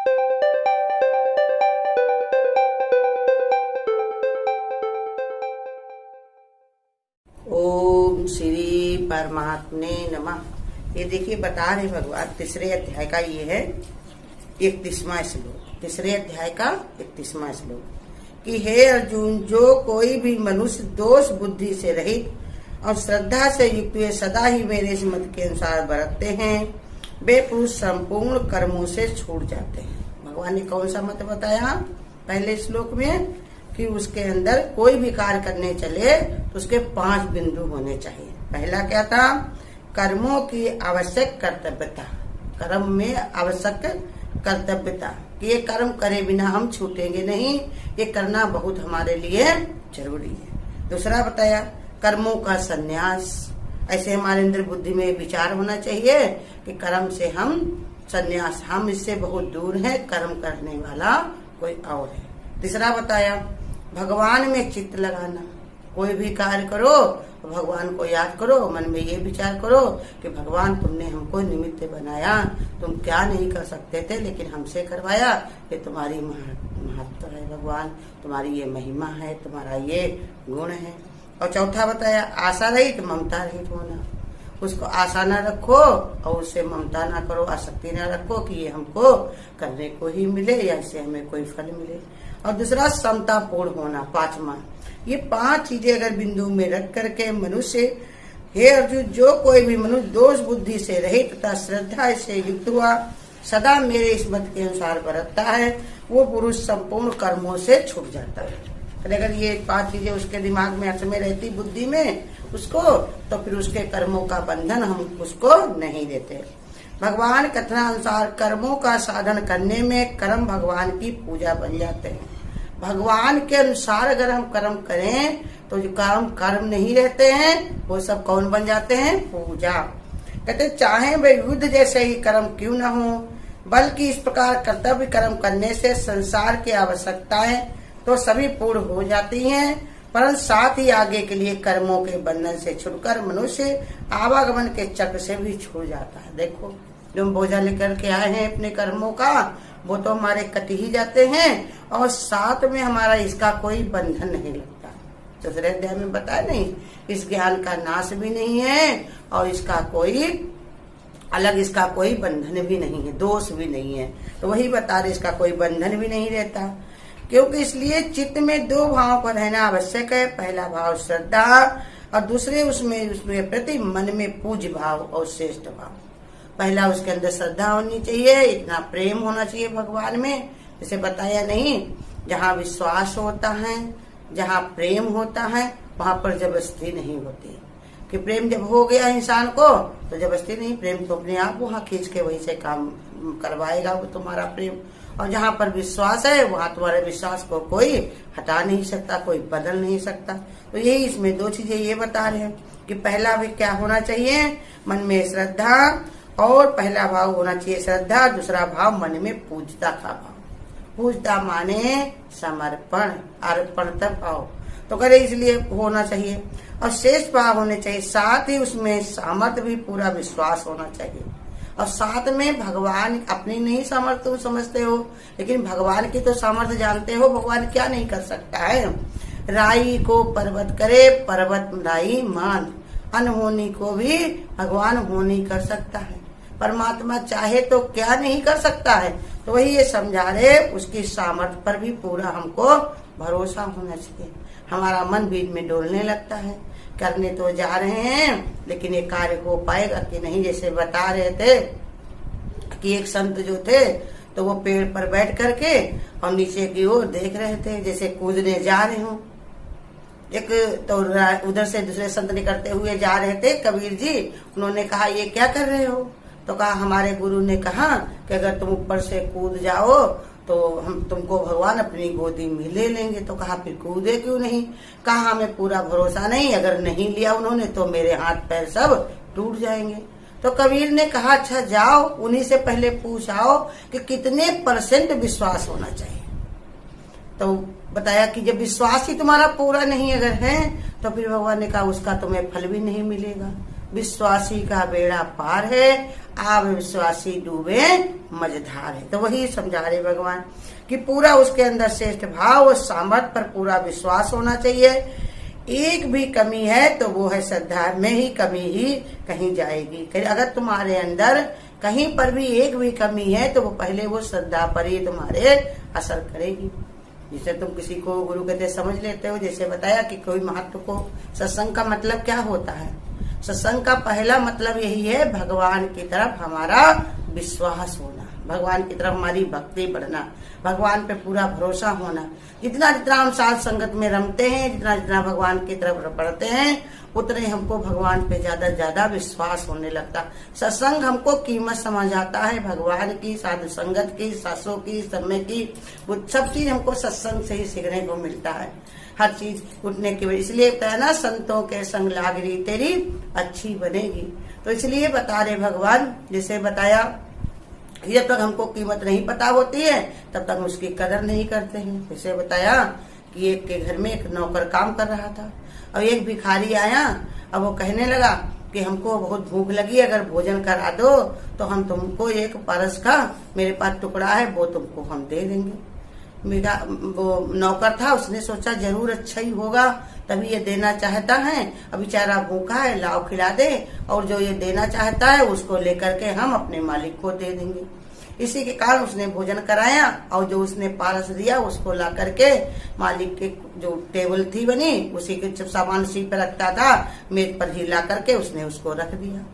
ओम श्री परमात्मे नमः। ये देखिए बता रहे भगवान, तीसरे अध्याय का ये है 31वां श्लोक। तीसरे अध्याय का 31वां श्लोक कि हे अर्जुन, जो कोई भी मनुष्य दोष बुद्धि से रहित और श्रद्धा से युक्त हुए सदा ही मेरे इस मत के अनुसार बरतते हैं, वे पुरुष संपूर्ण कर्मों से छूट जाते हैं। भगवान ने कौन सा मत बताया पहले श्लोक में कि उसके अंदर कोई भी कार्य करने चले तो उसके 5 बिंदु होने चाहिए। पहला क्या था? कर्मों की आवश्यक कर्तव्यता। कर्म में आवश्यक कर्तव्यता कि ये कर्म करे बिना हम छूटेंगे नहीं, ये करना बहुत हमारे लिए जरूरी है। दूसरा बताया कर्मों का संन्यास। ऐसे हमारे अंदर बुद्धि में विचार होना चाहिए कि कर्म से हम संन्यास, हम इससे बहुत दूर हैं, कर्म करने वाला कोई और है। तीसरा बताया भगवान में चित्त लगाना। कोई भी कार्य करो तो भगवान को याद करो, मन में ये विचार करो कि भगवान तुमने हमको निमित्त बनाया, तुम क्या नहीं कर सकते थे लेकिन हमसे करवाया, ये तुम्हारी महत्व है भगवान, तुम्हारी ये महिमा है, तुम्हारा ये गुण है। और चौथा बताया आशा रहित ममता रहित होना। उसको आशा न रखो और उससे ममता ना करो, आसक्ति न रखो कि ये हमको करने को ही मिले या इससे हमें कोई फल मिले। और दूसरा समता पूर्ण होना, 5वां। ये 5 चीजें अगर बिंदु में रख करके मनुष्य, हे अर्जुन, जो कोई भी मनुष्य दोष बुद्धि से रहित तथा श्रद्धा से युक्त हुआ सदा मेरे इस मत के अनुसार बरतता है, वो पुरुष संपूर्ण कर्मों से छूट जाता है। अगर ये 5 चीजें उसके दिमाग में असमय रहती बुद्धि में उसको, तो फिर उसके कर्मों का बंधन हम उसको नहीं देते। भगवान कथनानुसार कर्मों का साधन करने में कर्म भगवान की पूजा बन जाते हैं। भगवान के अनुसार अगर हम कर्म करें तो जो कर्म नहीं रहते हैं वो सब कौन बन जाते हैं? पूजा। कहते चाहे वे युद्ध जैसे ही कर्म क्यों न हो, बल्कि इस प्रकार कर्तव्य कर्म करने से संसार की आवश्यकताएं तो सभी पूर्ण हो जाती हैं, परंतु साथ ही आगे के लिए कर्मों के बंधन से छुटकर मनुष्य आवागमन के चक्र से भी छूट जाता है। देखो जो हम बोझा लेकर के आए हैं अपने कर्मों का, वो तो हमारे कट ही जाते हैं और साथ में हमारा इसका कोई बंधन नहीं लगता। दूसरे अध्याय में बताया नहीं, इस ज्ञान का नाश भी नहीं है और इसका कोई अलग, इसका कोई बंधन भी नहीं है, दोष भी नहीं है। तो वही बता रहे इसका कोई बंधन भी नहीं रहता, क्योंकि इसलिए चित्त में 2 भाव पर रहना आवश्यक है। पहला भाव श्रद्धा और दूसरे उसमें प्रति मन में पूज्य भाव और श्रेष्ठ भाव। पहला उसके अंदर श्रद्धा होनी चाहिए, इतना प्रेम होना चाहिए भगवान में, जैसे बताया नहीं, जहाँ विश्वास होता है, जहाँ प्रेम होता है, वहाँ पर जबरदस्ती नहीं होती। कि प्रेम जब हो गया इंसान को तो जबरदस्ती नहीं, प्रेम तो अपने आप वहाँ खींच के वही से काम करवाएगा वो तुम्हारा प्रेम। और जहाँ पर विश्वास है वहाँ तुम्हारे विश्वास को कोई हटा नहीं सकता, कोई बदल नहीं सकता। तो यही इसमें 2 चीजें ये बता रहे हैं कि पहला भी क्या होना चाहिए, मन में श्रद्धा, और पहला भाव होना चाहिए श्रद्धा, दूसरा भाव मन में पूजता का भाव। पूजता माने समर्पण, अर्पण भाव, तो करे इसलिए होना चाहिए। और शेष भाव होने चाहिए, साथ ही उसमें सामर्थ्य भी पूरा विश्वास होना चाहिए। और साथ में भगवान अपनी नहीं सामर्थ्य तुम समझते हो, लेकिन भगवान की तो सामर्थ्य जानते हो, भगवान क्या नहीं कर सकता है। राई को पर्वत करे, पर्वत राई मान, अनहोनी को भी भगवान होनी कर सकता है। परमात्मा चाहे तो क्या नहीं कर सकता है। तो वही ये समझा रहे, उसकी सामर्थ्य पर भी पूरा हमको भरोसा होना चाहिए। हमारा मन बीच में डोलने लगता है, करने तो जा रहे हैं लेकिन ये कार्य हो पाएगा कि नहीं। जैसे बता रहे थे कि एक संत जो थे तो वो पेड़ पर बैठ करके और नीचे की ओर देख रहे थे, जैसे कूदने जा रहे हो। एक तो उधर से दूसरे संत निकलते हुए जा रहे थे, कबीर जी, उन्होंने कहा ये क्या कर रहे हो? तो कहा हमारे गुरु ने कहा कि अगर तुम ऊपर से कूद जाओ तो हम तुमको भगवान अपनी गोदी में ले लेंगे। तो कहा फिर कूदे क्यों नहीं? कहा हमें पूरा भरोसा नहीं, अगर नहीं लिया उन्होंने तो मेरे हाथ पैर सब टूट जाएंगे। तो कबीर ने कहा अच्छा जाओ, उन्हीं से पहले पूछ आओ कि कितने % विश्वास होना चाहिए। तो बताया कि जब विश्वास ही तुम्हारा पूरा नहीं अगर है तो फिर भगवान ने कहा उसका तुम्हें फल भी नहीं मिलेगा। विश्वासी का बेड़ा पार है, आव विश्वासी डूबे मझधार है। तो वही समझा रहे भगवान कि पूरा उसके अंदर श्रेष्ठ भाव और सामर्थ्य पर पूरा विश्वास होना चाहिए। एक भी कमी है तो वो है श्रद्धा में ही कमी ही कहीं जाएगी। अगर तुम्हारे अंदर कहीं पर भी एक भी कमी है तो वो पहले वो श्रद्धा पर ही तुम्हारे असर करेगी। जैसे तुम किसी को गुरु कहते समझ लेते हो, जैसे बताया कि कोई महत्व को, सत्संग का मतलब क्या होता है? सत्संग का पहला मतलब यही है भगवान की तरफ हमारा विश्वास होना, भगवान की तरफ हमारी भक्ति बढ़ना, भगवान पे पूरा भरोसा होना। जितना जितना हम साथ संगत में रमते हैं, जितना जितना भगवान की तरफ बढ़ते हैं, उतने हमको भगवान पे ज्यादा ज्यादा विश्वास होने लगता। सत्संग हमको कीमत समझ आता है, भगवान की, साधु संगत की, सासों की, समय की, वो सब चीज हमको सत्संग से ही सीखने को मिलता है। हर चीज उठने की वजह, इसलिए बताया ना संतों के संग लागरी तेरी अच्छी बनेगी। तो इसलिए बता रहे भगवान, जैसे बताया जब तक हमको कीमत नहीं पता होती है तब तक उसकी कदर नहीं करते हैं। जैसे बताया कि एक के घर में एक नौकर काम कर रहा था और एक भिखारी आया। अब वो कहने लगा कि हमको बहुत भूख लगी, अगर भोजन करा दो तो हम तुमको एक परस का मेरे पास टुकड़ा है वो तुमको हम दे देंगे। मेरा वो नौकर था, उसने सोचा जरूर अच्छा ही होगा तभी ये देना चाहता है, अब बेचारा भूखा है, लाओ खिला दे और जो ये देना चाहता है उसको लेकर के हम अपने मालिक को दे देंगे। इसी के कारण उसने भोजन कराया और जो उसने पारस दिया उसको ला करके मालिक के जो टेबल थी बनी उसी के जब सामान उसी पर रखता था मेज पर ही ला करके उसने उसको रख दिया।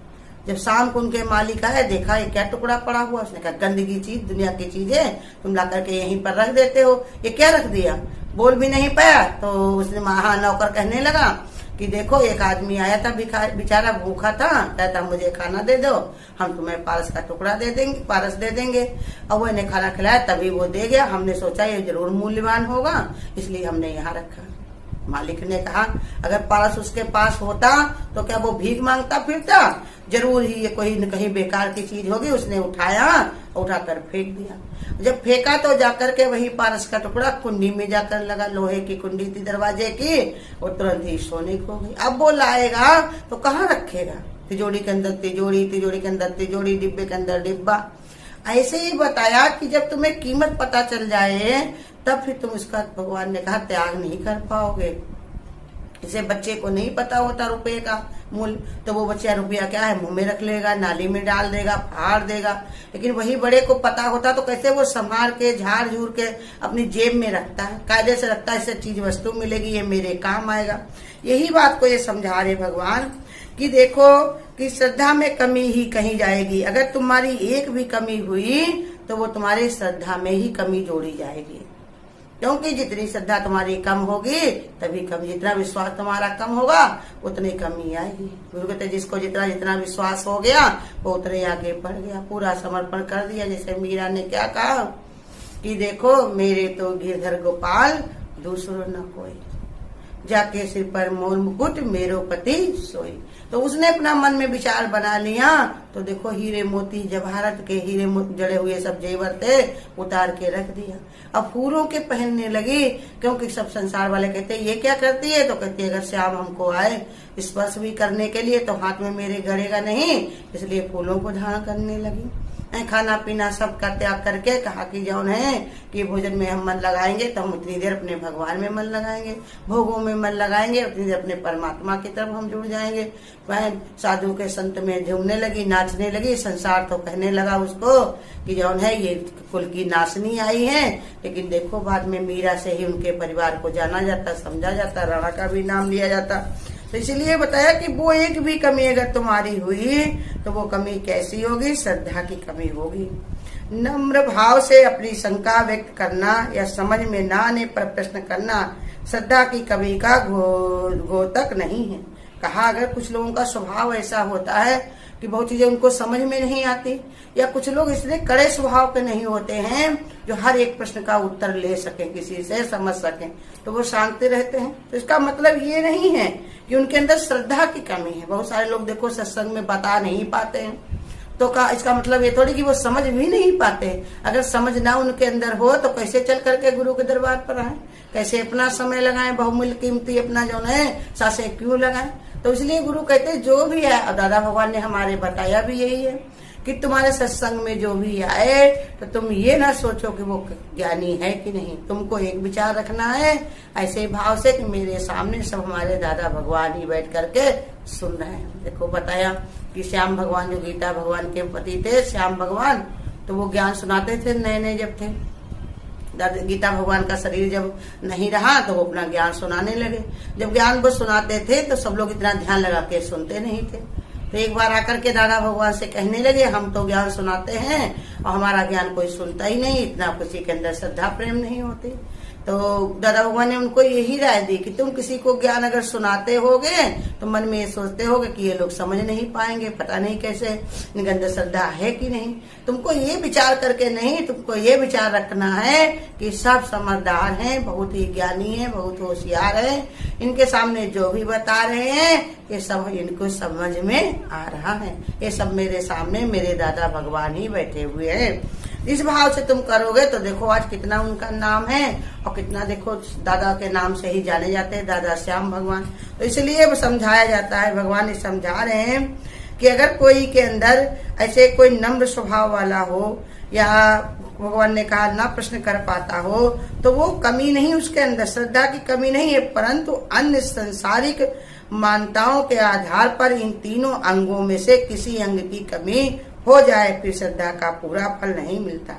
जब शाम को उनके मालिक आए, देखा ये क्या टुकड़ा पड़ा हुआ, उसने कहा गंदगी चीज, दुनिया की चीज है, तुम ला करके यहीं पर रख देते हो, ये क्या रख दिया? बोल भी नहीं पाया तो उसने नौकर कहने लगा कि देखो एक आदमी आया था, बेचारा भूखा था, कहता मुझे खाना दे दो, हम तुम्हें पारस का टुकड़ा दे देंगे, पारस दे देंगे। और वो इन्हें खाना खिलाया तभी वो दे गया। हमने सोचा ये जरूर मूल्यवान होगा इसलिए हमने यहाँ रखा। मालिक ने कहा अगर पारस उसके पास होता तो क्या वो भीख मांगता फिरता? जरूर ही ये कोई न कहीं बेकार की चीज होगी। उसने उठाया, उठाकर फेंक दिया। जब फेंका तो जाकर के वही पारस का टुकड़ा कुंडी में जाकर लगा, लोहे की कुंडी थी दरवाजे की, वो तुरंत ही सोने को गई। अब वो लाएगा तो कहाँ रखेगा? तिजोरी के अंदर तिजोरी, तिजोरी के अंदर तिजोरी, डिब्बे के अंदर डिब्बा। ऐसे ही बताया कि जब तुम्हें कीमत पता चल जाए तब फिर तुम इसका, भगवान ने कहा, त्याग नहीं कर पाओगे। जैसे बच्चे को नहीं पता होता रुपए का मूल्य, तो वो बच्चा रुपया क्या है मुंह में रख लेगा, नाली में डाल देगा, फाड़ देगा। लेकिन वही बड़े को पता होता तो कैसे वो संभाल के झाड़ झूर के अपनी जेब में रखता है, कायदे से रखता है, इससे चीज वस्तु मिलेगी, ये मेरे काम आएगा। यही बात को ये समझा रहे भगवान कि देखो कि श्रद्धा में कमी ही कहीं जाएगी। अगर तुम्हारी एक भी कमी हुई तो वो तुम्हारी श्रद्धा में ही कमी जोड़ी जाएगी, क्योंकि जितनी श्रद्धा तुम्हारी कम होगी तभी कम, जितना विश्वास तुम्हारा कम होगा उतनी कमी आएगी। गुरु कहते जिसको जितना जितना विश्वास हो गया वो उतने आगे बढ़ गया, पूरा समर्पण कर दिया। जैसे मीरा ने क्या कहा कि देखो मेरे तो गिरधर गोपाल दूसरो न कोई, जाके सिर पर मोर मुकुट मेरो पति सोई। तो उसने अपना मन में विचार बना लिया तो देखो हीरे मोती जवाहरत के हीरे जड़े हुए सब जेवर थे उतार के रख दिया। अब फूलों के पहनने लगी, क्योंकि सब संसार वाले कहते ये क्या करती है? तो कहती है अगर श्याम हमको आए स्पर्श भी करने के लिए तो हाथ में मेरे गड़ेगा नहीं, इसलिए फूलों को धारण करने लगी। खाना पीना सब का त्याग करके कहा कि जौन है कि भोजन में हम मन लगाएंगे तो हम उतनी देर अपने भगवान में मन लगाएंगे, भोगों में मन लगाएंगे उतनी देर अपने परमात्मा की तरफ हम जुड़ जाएंगे। वह साधु के संत में झूमने लगी, नाचने लगी। संसार तो कहने लगा उसको कि जौन है ये कुल की नाशनी आई है। लेकिन देखो बाद में मीरा से ही उनके परिवार को जाना जाता, समझा जाता, राणा का भी नाम लिया जाता। तो इसलिए बताया कि वो एक भी कमी अगर तुम्हारी हुई तो वो कमी कैसी होगी? श्रद्धा की कमी होगी। नम्र भाव से अपनी शंका व्यक्त करना या समझ में ना आने पर प्रश्न करना श्रद्धा की कमी का घोतक नहीं है। कहा अगर कुछ लोगों का स्वभाव ऐसा होता है कि बहुत चीजें उनको समझ में नहीं आती, या कुछ लोग इसलिए कड़े स्वभाव के नहीं होते हैं जो हर एक प्रश्न का उत्तर ले सकें, किसी से समझ सकें, तो वो शांति रहते हैं। तो इसका मतलब ये नहीं है कि उनके अंदर श्रद्धा की कमी है। बहुत सारे लोग देखो सत्संग में बता नहीं पाते हैं, तो इसका मतलब ये थोड़ी कि वो समझ भी नहीं पाते। अगर समझ ना उनके अंदर हो तो कैसे चल करके गुरु के दरबार पर आए, कैसे अपना समय लगाएं, बहुमूल्य कीमती अपना जो है सासे क्यों लगाएं? तो इसलिए गुरु कहते जो भी है, और दादा भगवान ने हमारे बताया भी यही है कि तुम्हारे सत्संग में जो भी आए तो तुम ये ना सोचो कि वो ज्ञानी है कि नहीं। तुमको एक विचार रखना है ऐसे भाव से कि मेरे सामने सब हमारे दादा भगवान ही बैठ करके सुन रहे हैं। देखो बताया कि श्याम भगवान जो गीता भगवान के पति थे, श्याम भगवान, तो वो ज्ञान सुनाते थे नए नए जब थे। गीता भगवान का शरीर जब नहीं रहा तो वो अपना ज्ञान सुनाने लगे। जब ज्ञान वो सुनाते थे तो सब लोग इतना ध्यान लगा के सुनते नहीं थे। तो एक बार आकर के दादा भगवान से कहने लगे, हम तो ज्ञान सुनाते हैं और हमारा ज्ञान कोई सुनता ही नहीं, इतना किसी के अंदर श्रद्धा प्रेम नहीं होती। तो दादा भगवान ने उनको यही राय दी कि तुम किसी को ज्ञान अगर सुनाते होगे तो मन में ये सोचते होगे कि ये लोग समझ नहीं पाएंगे, पता नहीं कैसे इनके अंदर श्रद्धा है कि नहीं। तुमको ये विचार करके नहीं, तुमको ये विचार रखना है कि सब समझदार हैं, बहुत ही ज्ञानी है, बहुत होशियार है, इनके सामने जो भी बता रहे हैं ये सब इनको समझ में आ रहा है। ये सब मेरे सामने मेरे दादा भगवान ही बैठे हुए हैं। इस भाव से तुम करोगे तो देखो आज कितना उनका नाम है और कितना देखो दादा के नाम से ही जाने जाते हैं, दादा श्याम भगवान। तो इसलिए समझाया जाता है, भगवान ये समझा रहे हैं कि अगर कोई के अंदर ऐसे कोई नम्र स्वभाव वाला हो या भगवान ने कहा ना प्रश्न कर पाता हो तो वो कमी नहीं, उसके अंदर श्रद्धा की कमी नहीं है, परंतु अन्य सांसारिक मान्यताओं के आधार पर इन तीनों अंगों में से किसी अंग की कमी हो जाए फिर श्रद्धा का पूरा फल नहीं मिलता।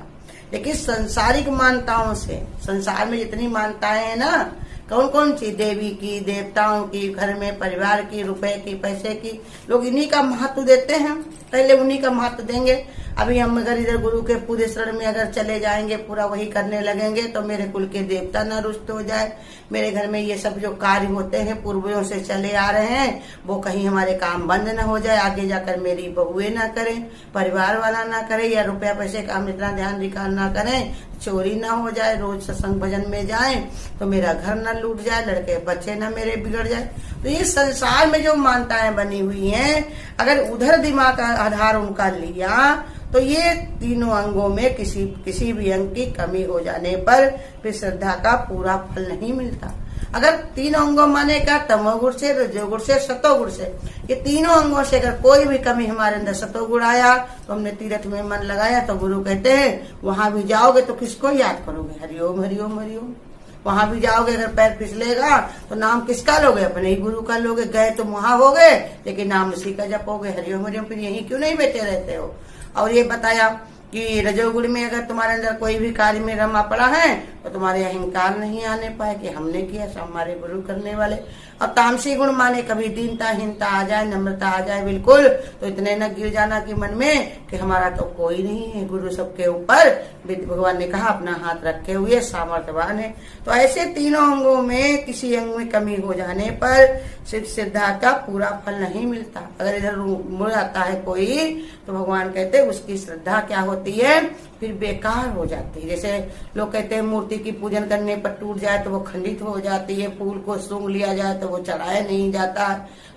लेकिन सांसारिक मान्यताओं से, संसार में जितनी मान्यताएं हैं ना, कौन कौन सी, देवी की, देवताओं की, घर में परिवार की, रुपए की, पैसे की, लोग इन्हीं का महत्व देते हैं, पहले उन्हीं का महत्व देंगे। अभी हम अगर इधर गुरु के पूरे शरण में अगर चले जाएंगे, पूरा वही करने लगेंगे तो मेरे कुल के देवता न रुष्ट हो जाए, मेरे घर में ये सब जो कार्य होते हैं पूर्वजों से चले आ रहे हैं वो कहीं हमारे काम बंद न हो जाए, आगे जाकर मेरी बहुएं ना करें, परिवार वाला ना करे, या रुपया पैसे का हम इतना ध्यान रिकाल ना करें, चोरी ना हो जाए, रोज सत्संग भजन में जाए तो मेरा घर न लूट जाए, लड़के बच्चे न मेरे बिगड़ जाए। तो ये संसार में जो मान्यताएं बनी हुई हैं, अगर उधर दिमाग का आधार उनका लिया तो ये तीनों अंगों में किसी भी अंग की कमी हो जाने पर फिर श्रद्धा का पूरा फल नहीं मिलता। अगर तीनों अंगों माने का, तमोगुण से, रजोगुण से, सतोगुण से, ये तीनों अंगों से अगर कोई भी कमी हमारे अंदर सतोगुण आया तो हमने तीर्थ में मन लगाया तो गुरु कहते हैं वहां भी जाओगे तो किसको याद करोगे, हरिओम हरिओम हरिओम। वहां भी जाओगे अगर पैर फिसलेगा तो नाम किसका लोगे, अपने ही गुरु का लोगे। गए तो वहां हो गए लेकिन नाम उसी का जपोगे, हरिओम हरिओम। फिर यही क्यों नहीं बैठे रहते हो। और ये बताया कि रजोगुण में अगर तुम्हारे अंदर कोई भी कार्य में रमा पड़ा है तो तुम्हारे अहंकार नहीं आने पाए कि हमने किया, सब हमारे गुरु करने वाले। और तामसी गुण माने कभी दीनता हीनता आ जाए, नम्रता आ जाए बिल्कुल, तो इतने न गिर जाना कि मन में कि हमारा तो कोई नहीं है, गुरु सबके ऊपर भगवान ने कहा अपना हाथ रखे हुए सामर्थ्यवान है। तो ऐसे तीनों अंगों में किसी अंग में कमी हो जाने पर श्रद्धा का पूरा फल नहीं मिलता। अगर इधर मुड़ आता है कोई तो भगवान कहते हैं उसकी श्रद्धा क्या होती है, फिर बेकार हो जाती है। जैसे लोग कहते हैं मूर्ति की पूजन करने पर टूट जाए तो वो खंडित हो जाती है, फूल को सूंघ लिया जाए तो वो चढ़ाया नहीं जाता,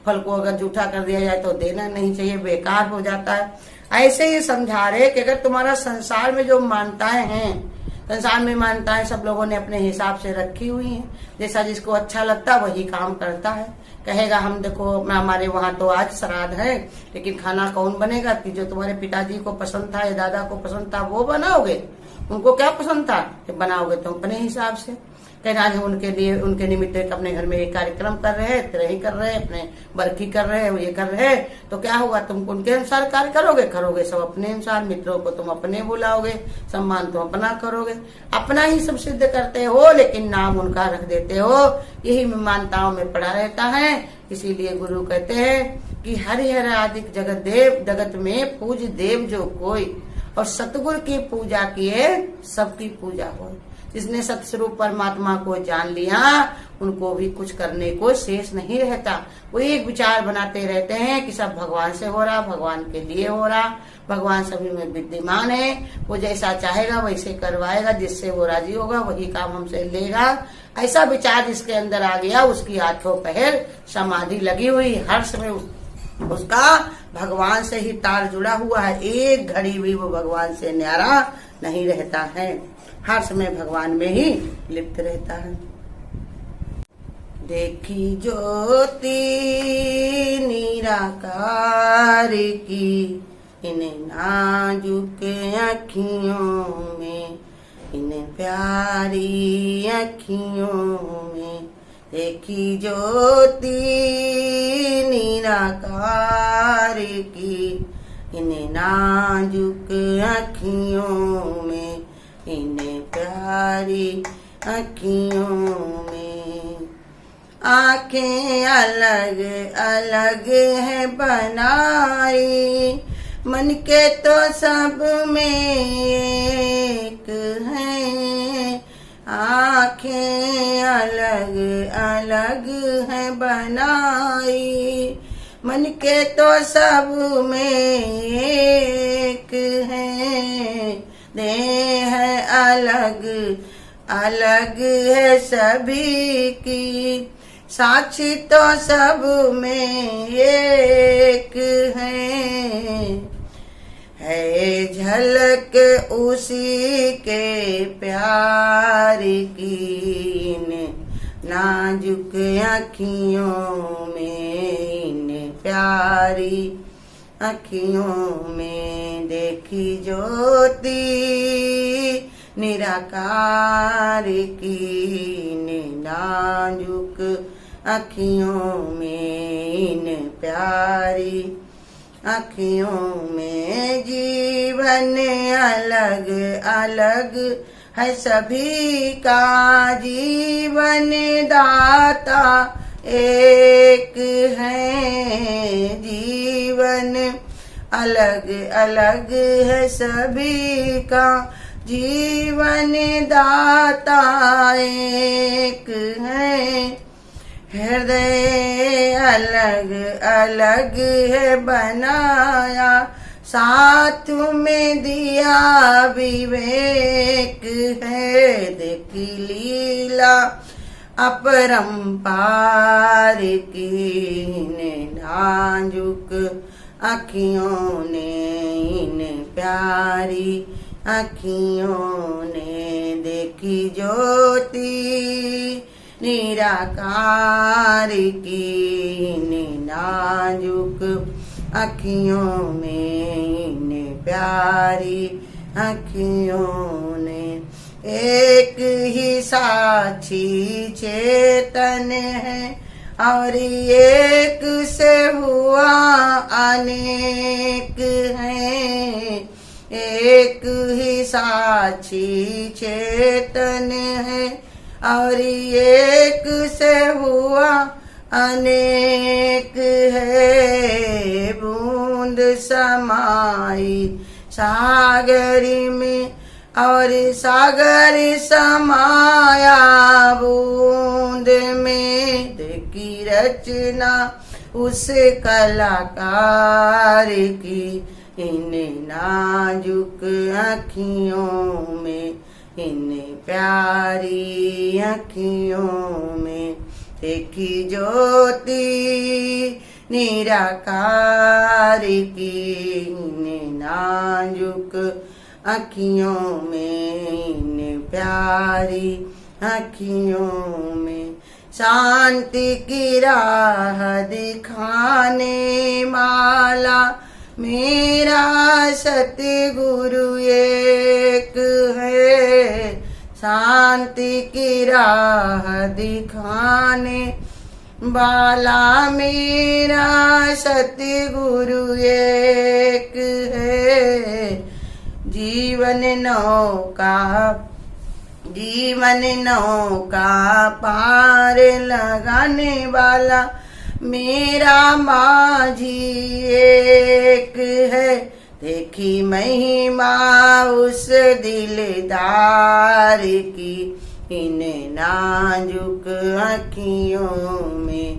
फल को अगर जूठा कर दिया जाए तो देना नहीं चाहिए, बेकार हो जाता है। ऐसे ही समझा रहे कि अगर तुम्हारा संसार में जो मान्यताएं हैं, संसार में मान्यताएं सब लोगों ने अपने हिसाब से रखी हुई हैं, जैसा जिसको अच्छा लगता वही काम करता है। कहेगा हम देखो हमारे वहाँ तो आज श्राद्ध है लेकिन खाना कौन बनेगा, कि जो तुम्हारे पिताजी को पसंद था या दादा को पसंद था वो बनाओगे, उनको क्या पसंद था कि बनाओगे तुम अपने हिसाब से। कहना आज हम उनके लिए उनके निमित्त अपने घर में एक कार्यक्रम कर रहे हैं, तिरही कर रहे हैं, अपने बरखी कर रहे हैं, ये कर रहे हैं, तो क्या होगा, तुम उनके अनुसार कार्य करोगे सब अपने अनुसार, मित्रों को तुम अपने बुलाओगे, सम्मान तुम अपना करोगे, अपना ही सब सिद्ध करते हो लेकिन नाम उनका रख देते हो। यही मान्यताओं में पड़ा रहता है। इसीलिए गुरु कहते हैं कि हरिहर आदि जगत में पूज देव जो कोई, और सतगुरु की पूजा किए सबकी पूजा हो। जिसने सतस्वरूप परमात्मा को जान लिया उनको भी कुछ करने को शेष नहीं रहता। वो एक विचार बनाते रहते हैं कि सब भगवान से हो रहा, भगवान के लिए हो रहा, भगवान सभी में विद्यमान है, वो जैसा चाहेगा वैसे करवाएगा, जिससे वो राजी होगा वही काम हमसे लेगा। ऐसा विचार जिसके अंदर आ गया उसकी आठों पहर समाधि लगी हुई, हर समय उसका भगवान से ही तार जुड़ा हुआ है, एक घड़ी भी वो भगवान से न्यारा नहीं रहता है, हर समय भगवान में ही लिप्त रहता है। देखी ज्योति निराकार की इन नाजुक अखियों में, इन प्यारी अखियों में। देखी ज्योति निराकार की इन नाजुक अखियों में, इन प्यारी अखियों में। आंखें अलग अलग है बनाई, मन के तो सब में एक है। आंखें अलग अलग है बनाई, मन के तो सब में एक है। देह अलग अलग है सभी की, साक्षी तो सब में एक है झलक उसी के प्यार की इन नाजुक अखियों में, इन प्यारी अखियों में। देखी ज्योति निराकार की इन नाजुक अखियों में, इन प्यारी अखियों में। जीवन अलग अलग है सभी का, जीवन दाता एक है। जीवन अलग अलग है सभी का, जीवन दाता एक है। हृदय अलग अलग है बनाया, साथ में दिया विवेक है। देखी लीला अपरंपार की इन नाजुक अखियों ने, इन प्यारी अखियों ने। देखी ज्योति निराकार की इन नाजुक अखियों में, इन प्यारी अखियों ने। एक ही साक्षी चेतन है और एक से हुआ अनेक है। एक ही साक्षी चेतन है और एक से हुआ अनेक है। बूंद समाई सागरी में और सागर समाया बूंद में। देखी रचना उस कलाकार की इन नाजुक अखियों में, इन प्यारी अखियों में। देखी ज्योति निराकार की इन नाजुक अखियों में, इन प्यारी अखियों में। शांति की राह दिखाने वाला मेरा सतगुरु एक है। शांति की राह दिखाने वाला मेरा सतगुरु एक है। जीवन नौका पार लगाने वाला मेरा माझी एक है। देखी महिमा उस दिलदार की इन नाजुक अखियों में,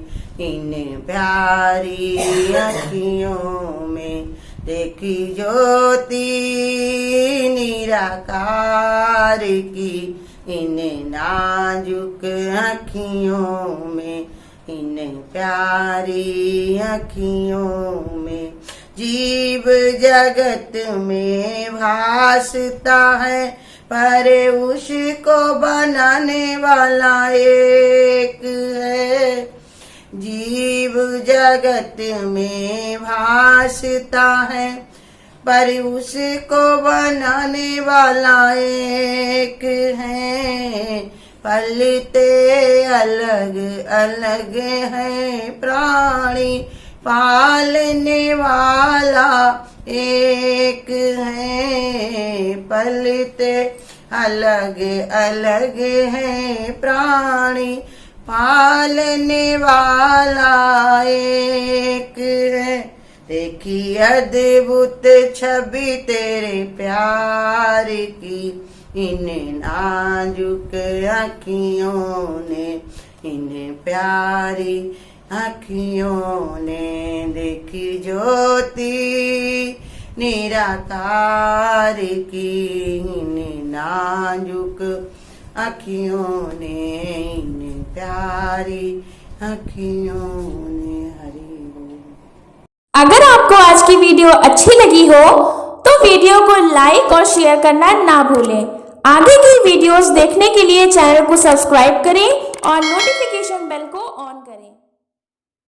इन प्यारी अखियों में। देखी ज्योति निराकार की इन नाजुक अखियों में, इन प्यारी अखियों में। जीव जगत में भासता है पर उसको बनाने वाला एक है। जीव जगत में भासता है, पर उसको बनाने वाला एक है। पलते अलग अलग है प्राणी, पालने वाला एक है। पलते अलग अलग है प्राणी, पालने वाला एक है। देखी अद्भुत छवि तेरे प्यार की, इन नाजुक आँखियों ने, इन प्यारी आँखियों ने देखी ज्योति निराकार की। इन नाजुक आँखियों ने, इन प्यारी आँखियों ने। हरि बोल। अगर आपको आज की वीडियो अच्छी लगी हो तो वीडियो को लाइक और शेयर करना ना भूलें। आगे की वीडियोस देखने के लिए चैनल को सब्सक्राइब करें और नोटिफिकेशन बेल को ऑन करें।